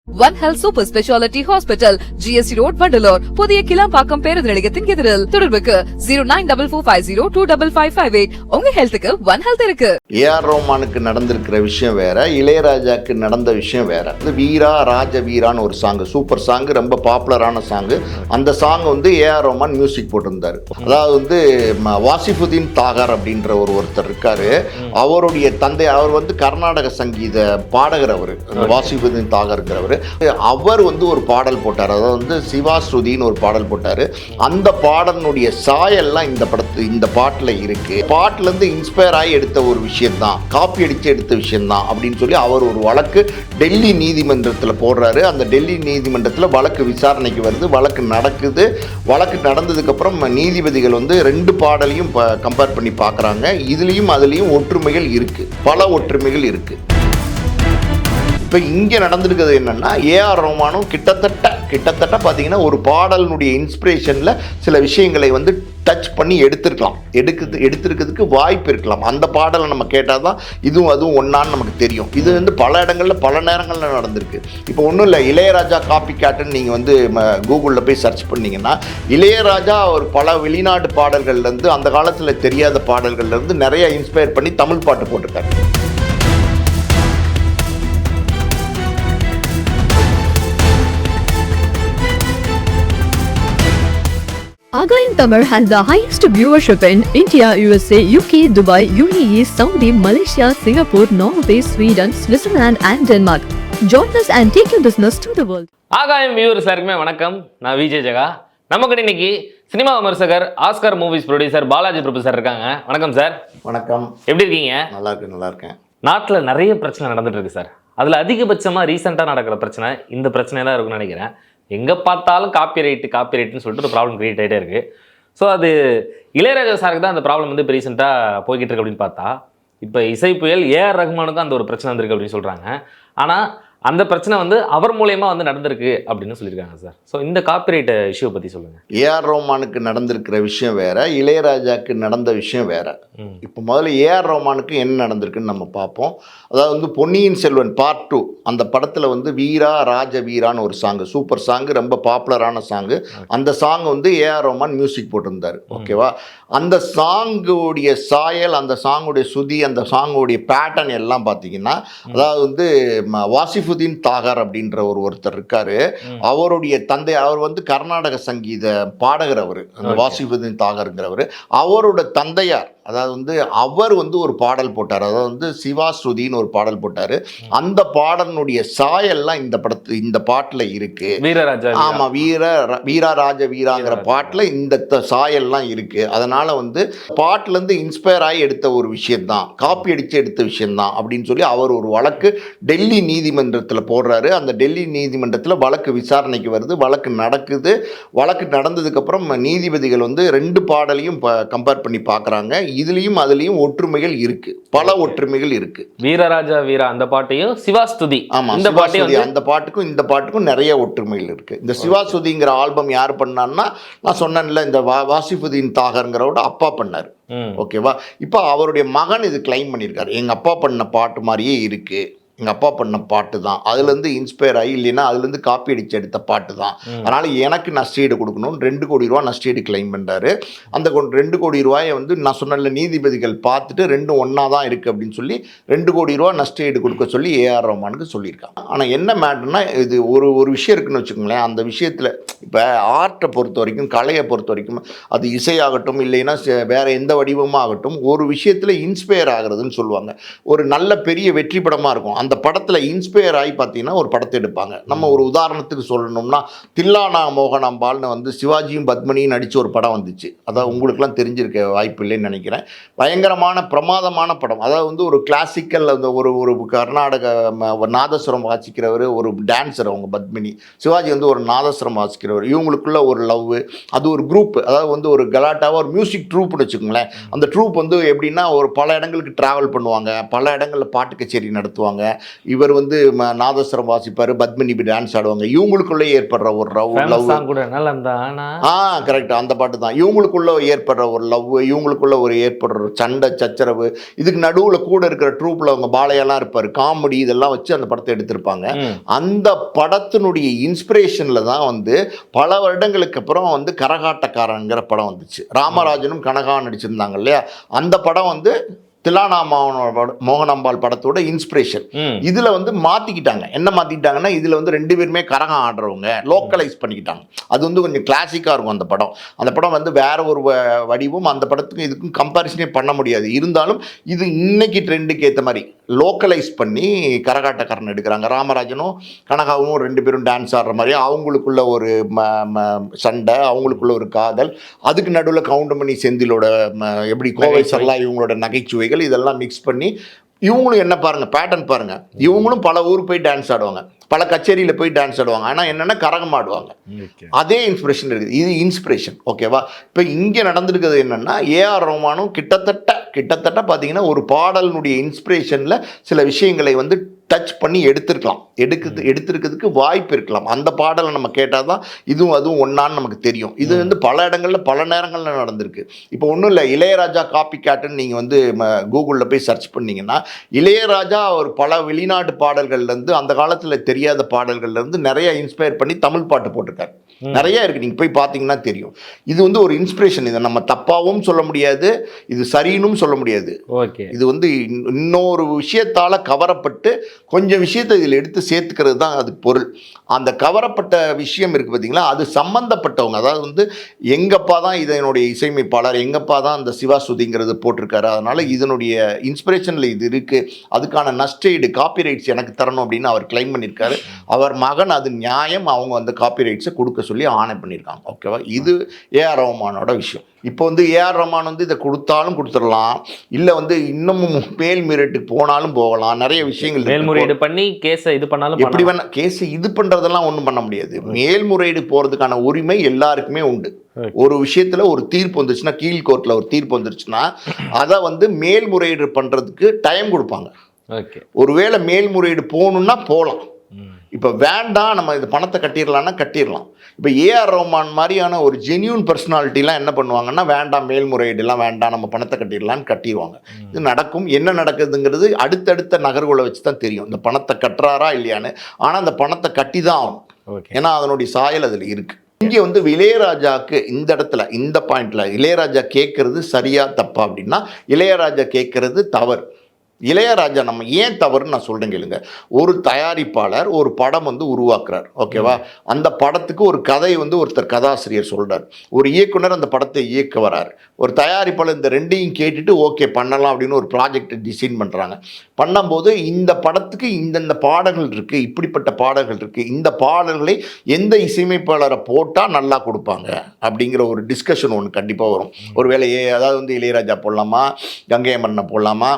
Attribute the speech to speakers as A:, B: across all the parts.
A: One Health Super Speciality Hospital, GST Road, Vandalore. புதிய கிளாம்பாக்கம் பேருந்து நிலையத்தின் எதிரில். தொடர்புக்கு 0944502558. உங்க ஹெல்த்துக்கு One Health இருக்கு.
B: ஏஆர் ரோமானுக்கு நடந்திருக்கிற விஷயம் வேற, இளையராஜாக்கு நடந்த விஷயம் வேற. வீரா ராஜ வீரான்னு ஒரு சாங், சூப்பர் சாங், ரொம்ப பாப்புலரான சாங். அந்த சாங் வந்து ஏஆர் ரோமான் மியூசிக் போட்டிருந்தாரு. அதாவது வந்து வாசிஃபுதீன் தாகர் அப்படின்ற ஒருத்தர் இருக்காரு. அவருடைய தந்தை, அவர் வந்து கர்நாடக சங்கீத பாடகர். அவர் வாசிஃபுதீன் தாகர்ங்கிறவர். அவர் வந்து ஒரு பாடல் போட்டார், அதாவது வந்து சிவா ஸ்ருதின்னு ஒரு பாடல் போட்டார். அந்த பாடலினுடைய சாயெல்லாம் இந்த பாட்டில் இருக்கு. பாட்டில் இருந்து இன்ஸ்பயர் ஆகி எடுத்த ஒரு விஷயம் தான், காப்பி அடித்து எடுத்த விஷயம் தான் அப்படின்னு சொல்லி அவர் ஒரு வழக்கு டெல்லி நீதிமன்றத்தில் போடுறாரு. அந்த டெல்லி நீதிமன்றத்தில் வழக்கு விசாரணைக்கு வருது, வழக்கு நடக்குது. வழக்கு நடந்ததுக்கப்புறம் நீதிபதிகள் வந்து ரெண்டு பாடலையும் கம்பேர் பண்ணி பார்க்குறாங்க. இதுலேயும் அதுலேயும் ஒற்றுமைகள் இருக்குது, பல ஒற்றுமைகள் இருக்குது. இப்போ இங்கே நடந்திருக்கிறது என்னென்னா, ஏஆர் ரோமானும் கிட்டத்தட்ட பார்த்தீங்கன்னா ஒரு பாடலினுடைய இன்ஸ்பிரேஷனில் சில விஷயங்களை வந்து டச் பண்ணி எடுத்திருக்கிறதுக்கு வாய்ப்பு இருக்கலாம். அந்த பாடலை நம்ம கேட்டால் தான் அதுவும் ஒன்றான்னு நமக்கு தெரியும். இது வந்து பல இடங்களில் பல நேரங்களில் நடந்திருக்கு. இப்போ ஒன்றும் இல்லை, இளையராஜா காப்பி கேட்டுன்னு நீங்கள் வந்து கூகுளில் போய் சர்ச் பண்ணிங்கன்னா, இளையராஜா ஒரு பல வெளிநாட்டு பாடல்கள்லேருந்து, அந்த காலத்தில் தெரியாத பாடல்கள்லேருந்து நிறைய இன்ஸ்பயர் பண்ணி தமிழ் பாட்டு போட்டிருக்காரு.
C: Again, Tamil has the highest viewership in India, USA, UK, Dubai, UAE, Saudi, Malaysia, Singapore, Norway, Sweden, Switzerland and Denmark. Join us and take your business to the world.
D: ஆகாயம் வியூவர்ஸ் எல்லாருக்குமே வணக்கம். நான் விஜய் ஜெகா. நமக்கு இன்னைக்கு cinema விமர்சகர், Oscar movies producer Balaji பிரபு sir இருக்காங்க. வணக்கம் sir.
B: வணக்கம்.
D: எப்படி இருக்கீங்க?
B: நல்லா இருக்கேன்.
D: நாட்டில் நிறைய பிரச்சனை நடந்துட்டு இருக்கு சார். அதில் அதிகபட்சமாக ரீசெண்டாக நடக்கிற பிரச்சனை இந்த பிரச்சனையெல்லாம் இருக்குன்னு நினைக்கிறேன். எங்கே பார்த்தாலும் காப்பி ரைட்டுன்னு சொல்லிட்டு ஒரு ப்ராப்ளம் கிரியேட் ஆகிட்டே இருக்குது. ஸோ அது இளையராஜா சாருக்கு தான் அந்த ப்ராப்ளம் வந்து இப்போ ரீசெண்டாக போய்கிட்டு இருக்கு அப்படின்னு பார்த்தா, இப்போ இசை புயல் ஏஆர் ரஹ்மானுக்கும் அந்த ஒரு பிரச்சனை வந்திருக்கு அப்படின்னு சொல்கிறாங்க. ஆனால் அந்த பிரச்சனை வந்து அவர் மூலயமா வந்து நடந்திருக்கு அப்படின்னு சொல்லியிருக்காங்க சார். ஸோ இந்த காப்பிரைட் இஷ்யூ பற்றி சொல்லுங்கள்.
B: ஏஆர் ரோமானுக்கு நடந்திருக்கிற விஷயம் வேற, இளையராஜாக்கு நடந்த விஷயம் வேற. இப்போ முதல்ல ஏஆர் ரோமானுக்கு என்ன நடந்திருக்குன்னு நம்ம பார்ப்போம். அதாவது வந்து பொன்னியின் செல்வன் பார்ட் 2 அந்த படத்தில் வந்து வீரா ராஜ வீரான்னு ஒரு சாங், சூப்பர் சாங், ரொம்ப பாப்புலரான சாங். அந்த சாங் வந்து ஏஆர் ரோமான் மியூசிக் போட்டிருந்தார். ஓகேவா? அந்த சாங்குடைய சாயல், அந்த சாங்குடைய சுதி, அந்த சாங்குடைய பேட்டர்ன் எல்லாம் பார்த்தீங்கன்னா, அதாவது வந்து வாசிஃபுதீன் தாகர் அப்படின்ற ஒருத்தர் இருக்காரு. அவருடைய தந்தை, அவர் வந்து கர்நாடக சங்கீத பாடகர். அவர் வாசிஃபுதீன் தாகர்ங்கிறவர். அவரோட தந்தையார், அதாவது வந்து அவர் வந்து ஒரு பாடல் போட்டார், அதாவது வந்து சிவா ஸ்ருதின்னு ஒரு பாடல் போட்டார். அந்த பாடலினுடைய சாயெல்லாம் இந்த பாட்டில் இருக்கு. ஆமாம், வீரா ராஜ வீராங்கிற பாட்டில் இந்த சாயெல்லாம் இருக்கு. அதனால வந்து பாட்டிலேருந்து இன்ஸ்பயர் ஆகி எடுத்த ஒரு விஷயம் தான், காப்பி அடித்து எடுத்த விஷயம் தான் அப்படின்னு சொல்லி அவர் ஒரு வழக்கு டெல்லி நீதிமன்றத்தில் போடுறாரு. அந்த டெல்லி நீதிமன்றத்தில் வழக்கு விசாரணைக்கு வருது, வழக்கு நடக்குது. வழக்கு நடந்ததுக்கப்புறம் நீதிபதிகள் வந்து ரெண்டு பாடலையும் கம்பேர் பண்ணி பார்க்குறாங்க. இதுலயும் அதுலயும் ஒற்றுமைகள் இருக்கு, பல ஒற்றுமைகள் இருக்கு.
D: வீரராஜா வீரா அந்த பாட்டையும் சிவாஸ்துதி,
B: ஆமா, இந்த பாட்டையும் அந்த பாட்டுக்கும் இந்த பாட்டுக்கும் நிறைய ஒற்றுமைகள் இருக்கு. இந்த சிவாஸ்துதிங்கிற ஆல்பம் யார் பண்ணான்னா, நான் சொன்னேன்ல, இந்த வாசிஃபுதீன் தாகர்ங்கிறவோட அப்பா பண்ணாரு. ஓகேவா? இப்போ அவருடைய மகன் இது கிளைம் பண்ணியிருக்காரு, எங்க அப்பா பண்ண பாட்டு மாதிரியே இருக்கு, எங்கள் அப்பா பண்ண பாட்டு தான், அதுலேருந்து இன்ஸ்பயர் ஆகி, இல்லைன்னா அதுலேருந்து காப்பி அடித்து எடுத்த பாட்டு தான், அதனால் எனக்கு நஷ்டீடு கொடுக்கணும்னு 2 கோடி ரூபா நஷ்டீடு கிளைம் பண்ணுறாரு. அந்த 2 கோடி ரூபாயை வந்து நான் சொன்ன நீதிபதிகள் பார்த்துட்டு ரெண்டும் ஒன்றா தான் இருக்குது அப்படின்னு சொல்லி 2 கோடி ரூபா நஷ்டீடு கொடுக்க சொல்லி ஏஆர் ரஹ்மானுக்கு சொல்லியிருக்காங்க. ஆனால் என்ன மேட்டர்னா, இது ஒரு விஷயம் இருக்குன்னு வச்சுக்கோங்களேன். அந்த விஷயத்தில் இப்போ ஆர்ட்டை பொறுத்த வரைக்கும், கலையை பொறுத்த வரைக்கும், அது இசையாகட்டும் இல்லைன்னா வேறு எந்த வடிவமாக ஆகட்டும், ஒரு விஷயத்தில் இன்ஸ்பயர் ஆகிறதுன்னு சொல்லுவாங்க. ஒரு நல்ல பெரிய வெற்றி படமாக இருக்கும், அந்த படத்தில் இன்ஸ்பயர் ஆகி பார்த்தீங்கன்னா ஒரு படத்தை எடுப்பாங்க. நம்ம ஒரு உதாரணத்துக்கு சொல்லணும்னா, தில்லானா மோகனாம்பால்னு வந்து சிவாஜியும் பத்மினியும் நடித்த ஒரு படம் வந்துச்சு. அதாவது உங்களுக்குலாம் தெரிஞ்சிருக்க வாய்ப்பு இல்லைன்னு நினைக்கிறேன். பயங்கரமான பிரமாதமான படம். அதாவது வந்து ஒரு கிளாசிக்கல், அந்த ஒரு கர்நாடக நாதஸ்வரம் வாசிக்கிறவர், ஒரு டான்ஸர் அவங்க பத்மினி. சிவாஜி வந்து ஒரு நாதஸ்வரம் வாசிக்கிறவர். இவங்களுக்குள்ள ஒரு லவ், அது ஒரு குரூப், அதாவது வந்து ஒரு கலாட்டாவாக ஒரு மியூசிக் ட்ரூப்னு வச்சுக்கோங்களேன். அந்த ட்ரூப் வந்து எப்படின்னா, ஒரு பல இடங்களுக்கு ட்ராவல் பண்ணுவாங்க, பல இடங்களில் பாட்டு கச்சேரி நடத்துவாங்க. இவர் வந்து நாதஸ்வரம் வாசிப்பார், பத்மினி டான்ஸ் ஆடுவாங்க. இவங்களுக்குள்ளே ஏற்படுற ஒரு லவ்
D: கூட நல்லா இருந்தா
B: கரெக்ட், அந்த பாட்டு தான். இவங்களுக்குள்ள ஏற்படுற ஒரு லவ், இவங்களுக்குள்ள ஒரு ஏற்படுற ஒரு சண்டை சச்சரவு, இதுக்கு நடுவில் கூட இருக்கிற ட்ரூப்பில் அவங்க பாலையெல்லாம் இருப்பார், காமெடி இதெல்லாம் வச்சு அந்த படத்தை எடுத்திருப்பாங்க. அந்த படத்தினுடைய இன்ஸ்பிரேஷனில் தான் வந்து பல வருடங்களுக்கு அப்புறம் வந்து கரகாட்டக்காரங்கிற படம் வந்துச்சு. ராமராஜனும் கனகா நடிச்சிருந்தாங்க இல்லையா, அந்த படம் வந்து திலானா மோகனாம்பாள் படத்தோட இன்ஸ்பிரேஷன். இதுல வந்து மாத்திக்கிட்டாங்க. என்ன மாத்திக்கிட்டாங்கன்னா, இதுல வந்து 2 பேருமே கரகம் ஆடுறவங்க, லோக்கலைஸ் பண்ணிக்கிட்டாங்க. அது வந்து கொஞ்சம் கிளாசிக்கா இருக்கும் அந்த படம். அந்த படம் வந்து வேற ஒரு வடிவம், அந்த படத்துக்கும் இதுக்கும் கம்பாரிசனே பண்ண முடியாது. இருந்தாலும் இது இன்னைக்கு ட்ரெண்டுக்கு ஏற்ற மாதிரி லோக்கலைஸ் பண்ணி கரகாட்டக்காரன் எடுக்கிறாங்க. ராமராஜனும் கனகாவும் 2 பேரும் டான்ஸ் ஆடுற மாதிரி, அவங்களுக்குள்ள ஒரு சண்டை, அவங்களுக்குள்ள ஒரு காதல், அதுக்கு நடுவில் கவுண்டமணி செந்திலோட எப்படி கோவை சரலா இவங்களோட நகைச்சுவைகள் இதெல்லாம் மிக்ஸ் பண்ணி, இவங்களும் என்ன பாருங்க பேட்டர்ன் பாருங்க, இவங்களும் பல ஊருக்கு போய் டான்ஸ் ஆடுவாங்க, பல கச்சேரியில் போய் டான்ஸ் ஆடுவாங்க. ஆனால் என்னென்னா கரகம் ஆடுவாங்க. அதே இன்ஸ்பிரேஷன் இருக்குது. இது இன்ஸ்பிரேஷன், ஓகேவா? இப்போ இங்கே நடந்திருக்கிறது என்னென்னா, ஏஆர் ரஹ்மானும் கிட்டத்தட்ட பார்த்தீங்கன்னா ஒரு பாடலினுடைய இன்ஸ்பிரேஷனில் சில விஷயங்களை வந்து டச் பண்ணி எடுத்திருக்கிறதுக்கு வாய்ப்பு இருக்கலாம். அந்த பாடலை நம்ம கேட்டால் தான் அதுவும் ஒன்றான்னு நமக்கு தெரியும். இது வந்து பல இடங்களில் பல நேரங்களில் நடந்திருக்கு. இப்போ ஒன்றும் இல்லை, இளையராஜா காப்பி கேட்டுன்னு நீங்கள் வந்து கூகுளில் போய் சர்ச் பண்ணிங்கன்னா, இளையராஜா ஒரு பல வெளிநாட்டு பாடல்கள்லேருந்து, அந்த காலத்தில் தெரியாத பாடல்கள்லேருந்து நிறைய இன்ஸ்பயர் பண்ணி தமிழ் பாட்டு போட்டிருக்காரு. நிறைய இருக்குது, நீங்கள் போய் பார்த்தீங்கன்னா தெரியும். இது வந்து ஒரு இன்ஸ்பிரேஷன். இதை நம்ம தப்பாகவும் சொல்ல முடியாது, இது சரின்னு சொல்ல முடியாது. இது வந்து இன்னொரு விஷயத்தால் கவரப்பட்டு கொஞ்சம் விஷயத்தை இதில் எடுத்து சேர்த்துக்கிறது தான் அது பொருள். அந்த கவரப்பட்ட விஷயம் இருக்குது பார்த்தீங்களா, அது சம்மந்தப்பட்டவங்க. அதாவது வந்து எங்கப்பா தான் இதனுடைய இசையமைப்பாளர், எங்கப்பா தான் அந்த சிவா சுதிங்கிறது போட்டிருக்காரு, அதனால் இதனுடைய இன்ஸ்பிரேஷனில் இது இருக்குது, அதுக்கான நஷ்டஈடு காப்பிரைட்ஸ் எனக்கு தரணும் அப்படின்னு அவர் கிளைம் பண்ணியிருக்காரு. அவர் மகன் அது நியாயம், அவங்க அந்த காப்பிரைட்ஸை கொடுக்க சொல்லி ஆணை பண்ணியிருக்காங்க, ஓகேவா? இது ஏஆர் ரஹ்மானோட விஷயம். இப்போ வந்து ஏஆர் ரஹ்மான் வந்து இதை கொடுத்தாலும் கொடுத்துடலாம், இல்லை வந்து இன்னமும் மேல்முறையீட்டுக்கு போனாலும் போகலாம். நிறைய விஷயங்கள்
D: மேல்முறையீடு பண்ணி கேஸை இது பண்ணாலும்
B: எப்படி வேணா கேஸை இது பண்ணுறதெல்லாம் ஒன்றும் பண்ண முடியாது. மேல்முறையீடு போகிறதுக்கான உரிமை எல்லாருக்குமே உண்டு. ஒரு விஷயத்தில் ஒரு தீர்ப்பு வந்துச்சுன்னா, கீழ் கோர்ட்டில் ஒரு தீர்ப்பு வந்துருச்சுன்னா, அதை வந்து மேல்முறையீடு பண்ணுறதுக்கு டைம் கொடுப்பாங்க. ஒருவேளை மேல்முறையீடு போகணுன்னா போகலாம். இப்போ வேண்டாம், நம்ம இது பணத்தை கட்டிடலான்னா கட்டிடலாம். இப்போ ஏஆர் ரஹ்மான் மாதிரியான ஒரு ஜென்யூன் பர்சனாலிட்டிலாம் என்ன பண்ணுவாங்கன்னா, வேண்டாம் மேல்முறையீடுலாம் வேண்டாம், நம்ம பணத்தை கட்டிடலான்னு கட்டிடுவாங்க. இது நடக்கும். என்ன நடக்குதுங்கிறது அடுத்தடுத்த நகர்வுகளை வச்சு தான் தெரியும், இந்த பணத்தை கட்டுறாரா இல்லையான்னு. ஆனால் அந்த பணத்தை கட்டி தான் ஆகணும், ஏன்னா அதனுடைய சாயல் அதில் இருக்குது. இங்கே வந்து இளையராஜாவுக்கு இந்த இடத்துல இந்த பாயிண்டில் இளையராஜா கேட்குறது சரியா தப்பா அப்படின்னா, இளையராஜா கேட்குறது தவறு. இளையராஜா நம்ம ஏன் தவறுன்னு நான் சொல்கிறேன் கேளுங்க. ஒரு தயாரிப்பாளர் ஒரு படம் வந்து உருவாக்குறார், ஓகேவா? அந்த படத்துக்கு ஒரு கதை வந்து ஒருத்தர் கதாசிரியர் சொல்கிறார், ஒரு இயக்குனர் அந்த படத்தை இயக்க வரார், ஒரு தயாரிப்பாளர் இந்த ரெண்டையும் கேட்டுட்டு ஓகே பண்ணலாம் அப்படின்னு ஒரு ப்ராஜெக்டை டிசைன் பண்ணுறாங்க. பண்ணும்போது இந்த படத்துக்கு இந்தந்த பாடல்கள் இருக்குது, இப்படிப்பட்ட பாடல்கள் இருக்குது, இந்த பாடல்களை எந்த இசையமைப்பாளரை போட்டால் நல்லா கொடுப்பாங்க அப்படிங்கிற ஒரு டிஸ்கஷன் ஒன்று கண்டிப்பாக வரும். ஒருவேளை அதாவது வந்து இளையராஜா போடலாமா, கங்கை அமரனை போடலாமா,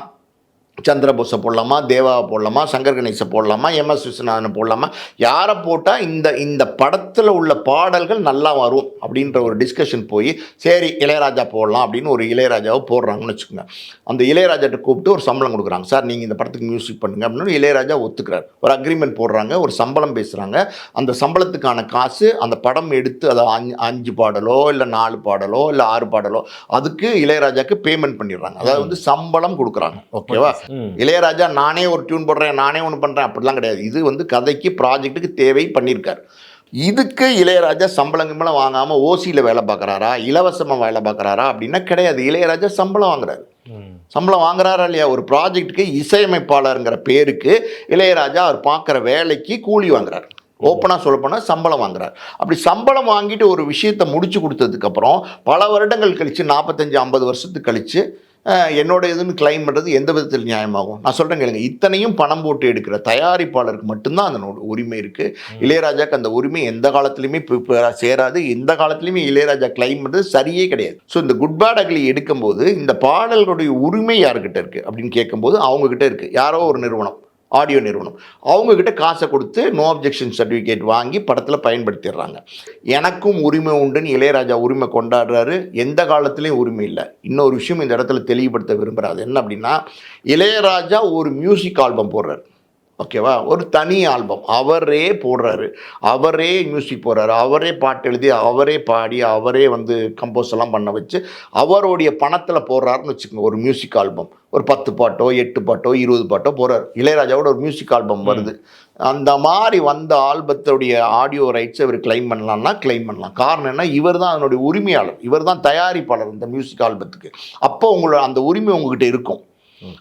B: சந்திரபோஸை போடலாமா, தேவாவை போடலாமா, சங்கர் கணேசை போடலாமா, எம்எஸ் விஸ்வநாதனை போடலாமா, யாரை போட்டால் இந்த படத்தில் உள்ள பாடல்கள் நல்லா வரும் அப்படின்ற ஒரு டிஸ்கஷன் போய் சரி இளையராஜா போடலாம் அப்படின்னு ஒரு இளையராஜாவை போடுறாங்கன்னு வச்சுக்கோங்க. அந்த இளையராஜாட்ட கூப்பிட்டு ஒரு சம்பளம் கொடுக்குறாங்க, சார் நீங்கள் இந்த படத்துக்கு மியூசிக் பண்ணுங்க அப்படின்னு இளையராஜா ஒத்துக்கிறார். ஒரு அக்ரிமெண்ட் போடுறாங்க, ஒரு சம்பளம் பேசுகிறாங்க. அந்த சம்பளத்துக்கான காசு அந்த படம் எடுத்து அதை 5 பாடலோ இல்லை 4 பாடலோ இல்லை 6 பாடலோ அதுக்கு இளையராஜாவுக்கு பேமெண்ட் பண்ணிடுறாங்க. அதாவது வந்து சம்பளம் கொடுக்குறாங்க, ஓகேவா? இளையராஜா நானே ஒரு டியூன் போடுறேன், நானே ஒன்று பண்ணுறேன் அப்படிலாம் கிடையாது. இது வந்து கதைக்கு ப்ராஜெக்ட்டுக்கு தேவை பண்ணியிருக்கார். இதுக்கு இளையராஜா சம்பளம் வாங்காமல் ஓசியில் வேலை பார்க்குறாரா, இலவசமாக வேலை பார்க்குறாரா அப்படின்னா கிடையாது. இளையராஜா சம்பளம் வாங்குறாரு. சம்பளம் வாங்குறாரா இல்லையா? ஒரு ப்ராஜெக்ட்டுக்கு இசையமைப்பாளருங்கிற பேருக்கு இளையராஜா அவர் பார்க்குற வேலைக்கு கூலி வாங்குறாரு. ஓப்பனாக சொல்லப்போனால் சம்பளம் வாங்குறார். அப்படி சம்பளம் வாங்கிட்டு ஒரு விஷயத்தை முடிச்சு கொடுத்ததுக்கப்புறம் பல வருடங்கள் கழித்து 45-50 வருஷத்துக்கு கழித்து என்னோட இதுன்னு கிளைம் பண்ணுறது எந்த விதத்தில் நியாயமாகும்? நான் சொல்கிறேன் கேளுங்க, இத்தனையும் பணம் போட்டு எடுக்கிற தயாரிப்பாளருக்கு மட்டும்தான் அதனோட உரிமை இருக்குது. இளையராஜாக்கு அந்த உரிமை எந்த காலத்துலையுமே சேராது. எந்த காலத்துலையுமே இளையராஜா கிளைம் பண்ணுறது சரியே கிடையாது. ஸோ இந்த குட் பேட் அக்லி எடுக்கும்போது இந்த பாடல்களுடைய உரிமை யாருக்கிட்ட இருக்குது அப்படின்னு கேட்கும்போது அவங்கக்கிட்ட இருக்குது. யாரோ ஒரு நிறுவனம், ஆடியோ நிறுவனம், அவங்கக்கிட்ட காசை கொடுத்து நோ அப்ஜெக்ஷன் சர்டிஃபிகேட் வாங்கி படத்தில் பயன்படுத்திடுறாங்க. எனக்கும் உரிமை உண்டுன்னு இளையராஜா உரிமை கொண்டாடுறாரு. எந்த காலத்துலேயும் உரிமை இல்லை. இன்னொரு விஷயம் இந்த இடத்துல தெளிவுபடுத்த விரும்புகிறாரு என்ன அப்படின்னா, இளையராஜா ஒரு மியூசிக் ஆல்பம் போடுறாரு, ஓகேவா, ஒரு தனி ஆல்பம் அவரே போடுறாரு, அவரே மியூசிக் போடுறாரு, அவரே பாட்டு எழுதி அவரே பாடி அவரே வந்து கம்போஸ் எல்லாம் பண்ண வச்சு அவருடைய பணத்தில் போடுறாருன்னு வச்சுக்கோங்க. ஒரு மியூசிக் ஆல்பம் ஒரு 10 பாட்டோ 8 பாட்டோ 20 பாட்டோ போடுறாரு. இளையராஜாவோட ஒரு மியூசிக் ஆல்பம் வருது. அந்த மாதிரி வந்த ஆல்பத்துடைய ஆடியோ ரைட்ஸ் இவர் கிளைம் பண்ணலாம்னா கிளைம் பண்ணலாம். காரணம் என்ன, இவர் தான் அதனுடைய உரிமையாளர், இவர் தான் தயாரிப்பாளர் இந்த மியூசிக் ஆல்பத்துக்கு. அப்போ உங்களோட அந்த உரிமை உங்ககிட்ட இருக்கும்.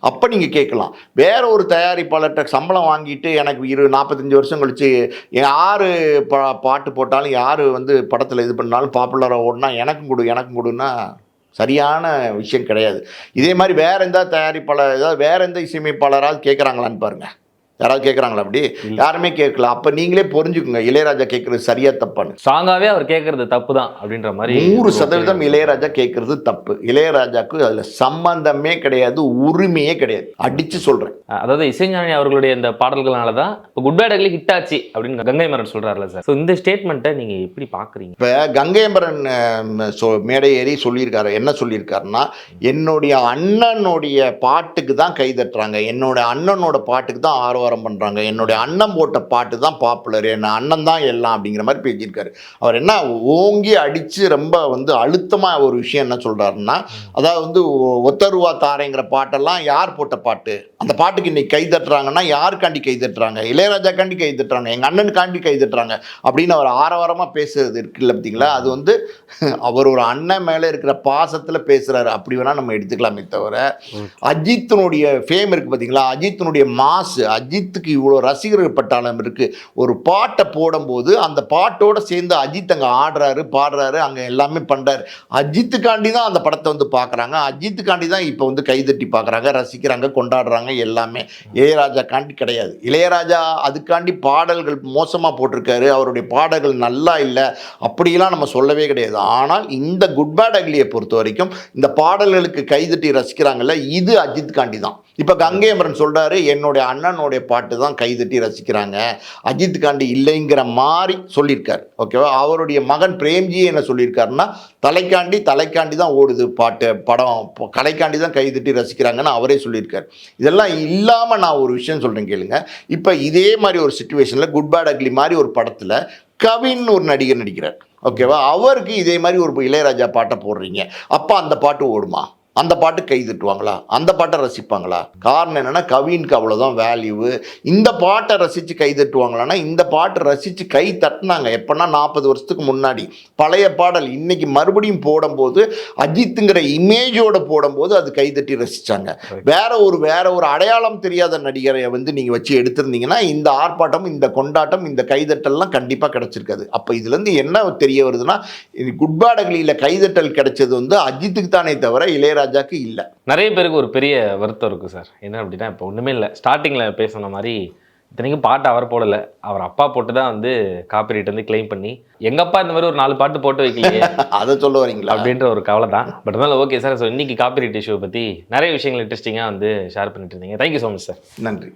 B: அப்போ நீங்கள் கேட்கலாம். வேற ஒரு தயாரிப்பாளர்கிட்ட சம்பளம் வாங்கிட்டு எனக்கு 45 வருஷம் கழிச்சு யார் பாட்டு போட்டாலும் யார் வந்து படத்தில் இது பண்ணாலும் பாப்புலராக ஓடினா எனக்கும் கொடுன்னா சரியான விஷயம் கிடையாது. இதே மாதிரி வேற எந்த தயாரிப்பாளர் ஏதாவது வேற எந்த இசையமைப்பாளராவது கேட்குறாங்களான்னு பாருங்கள். யாராவது கேட்குறாங்களா? அப்படி யாருமே கேட்கல. அப்போ நீங்களே புரிஞ்சுக்குங்க இளையராஜா கேட்குறது சரியா தப்பான்னு.
D: சாங்காவே அவர் கேட்கறது தப்பு தான் அப்படின்ற மாதிரி
B: 100% இளையராஜா கேட்கறது தப்பு. இளையராஜாக்கு அதில் சம்பந்தமே கிடையாது, உரிமையே கிடையாது. அடிச்சு சொல்கிறேன்.
D: அதாவது இசைஞானி அவர்களுடைய இந்த பாடல்களால தான் இப்போ குட் பேட் அக்லி ஹிட் ஆச்சு அப்படின்னு கங்கை மரன் சொல்றாருல சார். ஸோ இந்த ஸ்டேட்மெண்ட்டை நீங்கள் எப்படி பார்க்குறீங்க?
B: இப்போ கங்கைமரன் மேடை ஏறி சொல்லியிருக்காரு. என்ன சொல்லியிருக்காருன்னா, என்னுடைய அண்ணனுடைய பாட்டுக்கு தான் கை தட்டுறாங்க, என்னோட அண்ணனோட பாட்டுக்கு தான் ஆர்வம் பண்றாங்க, என்னுடைய அண்ணன் போட்ட பாட்டு தான் பாப்புலர், என்ன அண்ணன் தான் எல்லாம் அப்படிங்கிற மாதிரி பேசியிருக்காரு. அவர் என்ன ஓங்கி அடிச்சு ரொம்ப வந்து அழுத்தமா ஒரு விஷயம் என்ன சொல்றாருன்னா, அதாவது வந்து ஒத்தருவா தாரைங்கிற பாட்டெல்லாம் யார் போட்ட பாட்டு, அந்த பாட்டுக்கு இன்னைக்கு கை தட்டுறாங்கன்னா யாருக்காண்டி கை தட்டுறாங்க, இளையராஜாக்காண்டி கை தட்டுறாங்க, எங்க அண்ணனுக்காண்டி கை தட்டுறாங்க அப்படின்னு அவர் ஆரவாரமா பேசுறது இருக்குல்ல பார்த்தீங்களா. அது வந்து அவர் ஒரு அண்ணன் மேல இருக்கிற பாசத்துல பேசுறாரு. அப்படி வேணா நம்ம எடுத்துக்கலாமே தவிர, அஜித்தினுடைய ஃபேம் இருக்கு பார்த்தீங்களா, அஜித்தினுடைய மாசு, அஜித்துக்கு இவ்வளோ ரசிகர்கள் பட்டாளம் இருக்குது. ஒரு பாட்டை போடும்போது அந்த பாட்டோடு சேர்ந்து அஜித் அங்கே ஆடுறாரு, பாடுறாரு, அங்கே எல்லாமே பண்ணுறாரு. அஜித்துக்காண்டி தான் அந்த படத்தை வந்து பார்க்குறாங்க, அஜித்துக்காண்டி தான் இப்போ வந்து கைதட்டி பார்க்குறாங்க, ரசிக்கிறாங்க, கொண்டாடுறாங்க. எல்லாமே இளையராஜாக்காண்டி கிடையாது. இளையராஜா அதுக்காண்டி பாடல்கள் மோசமாக போட்டிருக்காரு, அவருடைய பாடல்கள் நல்லா இல்லை அப்படிலாம் நம்ம சொல்லவே கிடையாது. ஆனால் இந்த குட் பேட் அக்லியை பொறுத்த வரைக்கும் இந்த பாடல்களுக்கு கைதட்டி ரசிக்கிறாங்கல்ல, இது அஜித்துக்காண்டி தான். இப்போ கங்கை அமரன் சொல்கிறாரு, என்னுடைய அண்ணனுடைய பாட்டு தான் கைதட்டி ரசிக்கிறாங்க, அஜித்துக்காண்டி இல்லைங்கிற மாதிரி சொல்லியிருக்காரு. ஓகேவா. அவருடைய மகன் பிரேம்ஜி என்ன சொல்லியிருக்காருன்னா, தலைக்காண்டி தான் ஓடுது பாட்டு, படம் கலைக்காண்டி தான் கைதட்டி ரசிக்கிறாங்கன்னு அவரே சொல்லியிருக்காரு. இதெல்லாம் இல்லாமல் நான் ஒரு விஷயம் சொல்கிறேன் கேளுங்க. இப்போ இதே மாதிரி ஒரு சிச்சுவேஷனில் குட் பேட் அக்லி மாதிரி ஒரு படத்தில் கவின் ஒரு நடிகர் நடிக்கிறார். ஓகேவா. அவருக்கு இதே மாதிரி ஒரு இளையராஜா பாட்டை போடுறீங்க, அப்போ அந்த பாட்டு ஓடுமா? அந்த பாட்டு கை தட்டுவாங்களா? அந்த பாட்டை ரசிப்பாங்களா? காரணம் என்னென்னா, கவினுக்கு அவ்வளோதான் வேல்யூ. இந்த பாட்டை ரசித்து கை தட்டுவாங்களான்னா, இந்த பாட்டை ரசித்து கை தட்டினாங்க எப்போனா 40 வருஷத்துக்கு முன்னாடி பழைய பாடல் இன்னைக்கு மறுபடியும் போடும்போது, அஜித்துங்கிற இமேஜோடு போடும்போது அது கை தட்டி ரசித்தாங்க. வேற ஒரு அடையாளம் தெரியாத நடிகரை வந்து நீங்கள் வச்சு எடுத்திருந்தீங்கன்னா இந்த ஆர்ப்பாட்டம், இந்த கொண்டாட்டம், இந்த கைதட்டல்லாம் கண்டிப்பாக கிடச்சிருக்காது. அப்போ இதுலேருந்து என்ன தெரிய வருதுன்னா, குட் பேட் அக்லியில் கைதட்டல் கிடைச்சது வந்து அஜித்துக்கு தானே தவிர இளையராஜா இல்ல.
D: நிறைய பேருக்கு ஒரு பெரிய வருத்தம் இருக்கு சார். என்ன அப்படின்னா, இப்போ ஒண்ணுமே இல்லை, ஸ்டார்டிங்ல பேசின மாதிரி இத்தனைக்கும் பாட்டு அவர் போடல, அவர் அப்பா போட்டு தான் வந்து காப்பிரைட் வந்து கிளைம் பண்ணி, எங்க அப்பா இந்த மாதிரி ஒரு 4 பாட்டு போட்டு வைக்கலையே
B: அதை சொல்ல வரீங்களா
D: அப்படின்ற ஒரு கவலை தான். பட் இருந்தாலும் ஓகே சார். ஸோ இன்னைக்கு காப்பிரைட் இஷ்யூ பத்தி நிறைய விஷயங்கள் இன்ட்ரெஸ்டிங்காக வந்து ஷேர் பண்ணிட்டு இருந்தீங்க. Thank you so much sir.
B: நன்றி.